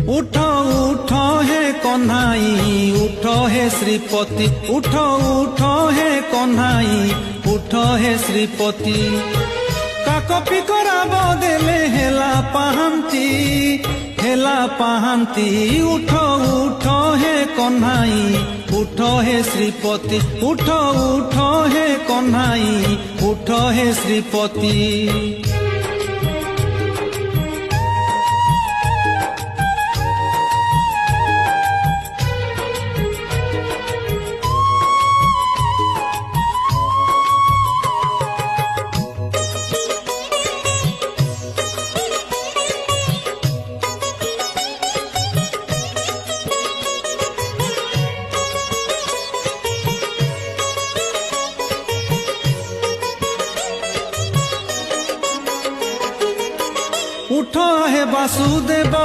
उठ उठ हे कन्हाई उठ हे श्रीपति उठ उठ हे कन्हाई उठ हे श्रीपति काक पिकरा बदेले हेला पाहांती उठ उठ हे कन्हाई उठ हे श्रीपति उठ उठ हे कन्हाई उठ हे श्रीपति उठ हे वासुदेव